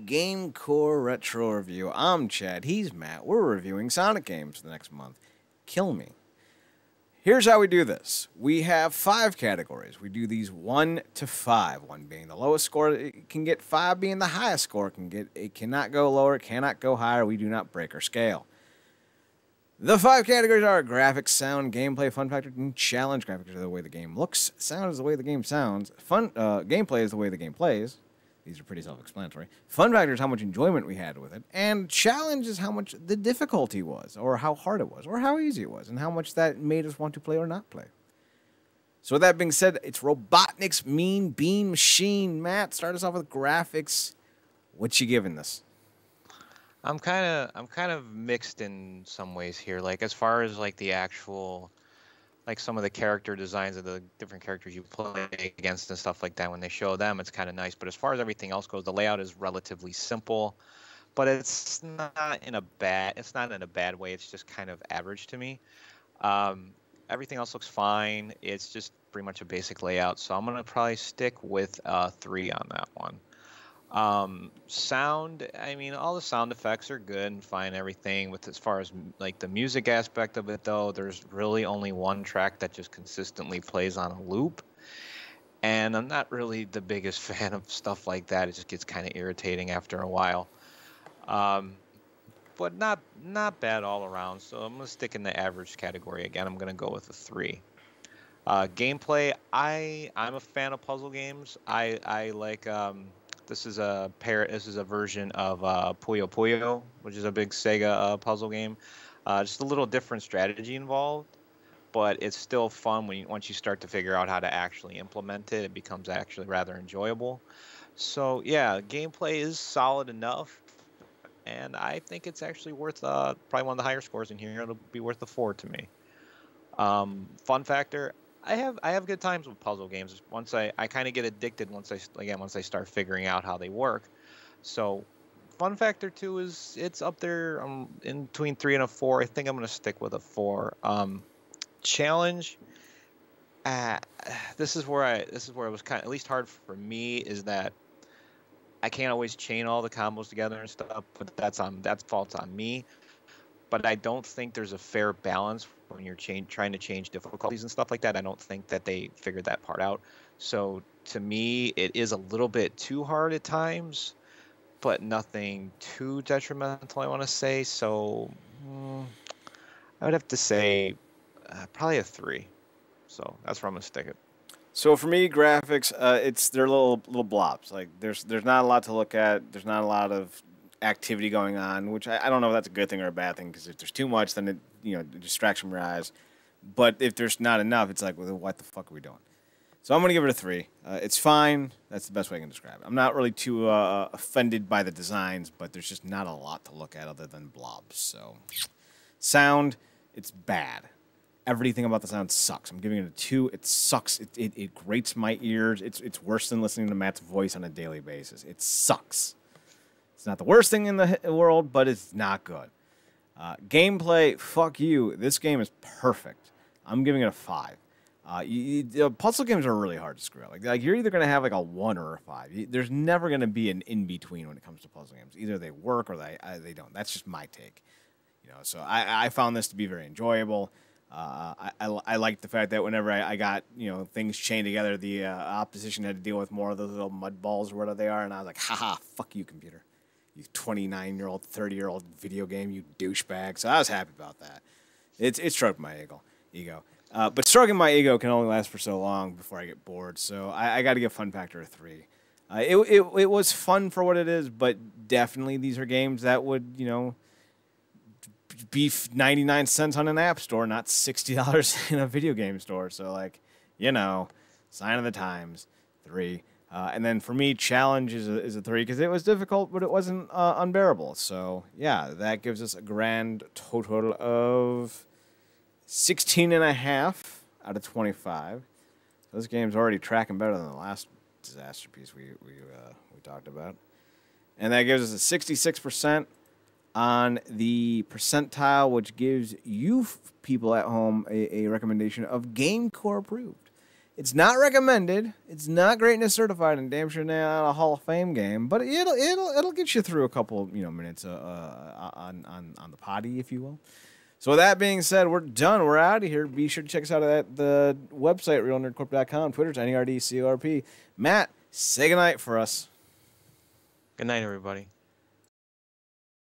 GameCorp Retro Review. I'm Chad, he's Matt. We're reviewing Sonic games for the next month. Kill me. Here's how we do this. We have 5 categories. We do these 1 to 5. 1 being the lowest score it can get, 5 being the highest score it can get. It cannot go lower, it cannot go higher. We do not break our scale. The 5 categories are graphics, sound, gameplay, fun factor, and challenge. Graphics are the way the game looks. Sound is the way the game sounds. Gameplay is the way the game plays. These are pretty self-explanatory. Fun factor is how much enjoyment we had with it. And challenge is how much the difficulty was, or how hard it was, or how easy it was, and how much that made us want to play or not play. So with that being said, it's Robotnik's Mean Bean Machine. Matt, start us off with graphics. What you giving this? I'm kind of mixed in some ways here. Like as far as like the actual, like some of the character designs of the different characters you play against and stuff like that, when they show them, it's kind of nice. But as far as everything else goes, the layout is relatively simple, but it's not in a bad way. It's just kind of average to me. Everything else looks fine. It's just pretty much a basic layout. So I'm gonna probably stick with 3 on that one. Sound, I mean, all the sound effects are good and fine, everything. With as far as like the music aspect of it, though, there's really only one track that just consistently plays on a loop, and I'm not really the biggest fan of stuff like that. It just gets kind of irritating after a while. But not bad all around. So I'm gonna stick in the average category again. I'm gonna go with a 3. Gameplay, I'm a fan of puzzle games. I like this is a version of Puyo Puyo, which is a big Sega puzzle game. Just a little different strategy involved, but it's still fun once you start to figure out how to actually implement it. It becomes actually rather enjoyable. So yeah, gameplay is solid enough, and I think it's actually worth probably one of the higher scores in here. It'll be worth a 4 to me. Fun factor. I have good times with puzzle games. Once I kind of get addicted once I start figuring out how they work. So, fun factor 2 is it's up there in between 3 and a 4. I think I'm gonna stick with a 4. Challenge. This is where it was kind of at least hard for me, is that I can't always chain all the combos together and stuff. But that's fault's on me. But I don't think there's a fair balance when you're trying to change difficulties and stuff like that. I don't think that they figured that part out. So to me, it is a little bit too hard at times, but nothing too detrimental, I want to say. So I would have to say probably a 3. So that's where I'm going to stick it. So for me, graphics, they're little blobs. Like there's not a lot to look at. There's not a lot of activity going on, which I don't know if that's a good thing or a bad thing, because if there's too much, then it distracts from your eyes. But if there's not enough, it's like, well, what the fuck are we doing? So I'm going to give it a 3. It's fine. That's the best way I can describe it. I'm not really too offended by the designs, but there's just not a lot to look at other than blobs. So sound, it's bad. Everything about the sound sucks. I'm giving it a 2. It sucks. It grates my ears. It's worse than listening to Matt's voice on a daily basis. It sucks. It's not the worst thing in the world, but it's not good. Gameplay, fuck you. This game is perfect. I'm giving it a 5. Puzzle games are really hard to screw up. Like you're either going to have like a 1 or a 5. There's never going to be an in-between when it comes to puzzle games. Either they work or they don't. That's just my take. So I found this to be very enjoyable. I liked the fact that whenever I got things chained together, the opposition had to deal with more of those little mud balls or whatever they are, and I was like, haha, fuck you, computer. You 29-year-old, 30-year-old video game, you douchebag. So I was happy about that. It stroked my ego. But stroking my ego can only last for so long before I get bored. So I got to give fun factor a 3. It was fun for what it is, but definitely these are games that would be 99 cents on an app store, not $60 in a video game store. So sign of the times, 3. And then for me, challenge is a 3 because it was difficult, but it wasn't unbearable. So yeah, that gives us a grand total of 16.5 out of 25. So this game's already tracking better than the last disaster piece we talked about, and that gives us a 66% on the percentile, which gives you people at home a recommendation of GameCorp approved. It's not recommended. It's not greatness certified, and damn sure not a Hall of Fame game. But it'll get you through a couple minutes on the potty, if you will. So with that being said, we're done. We're out of here. Be sure to check us out at the website, realnerdcorp.com, Twitter, TinyRDCORP. Matt, say goodnight for us. Good night, everybody.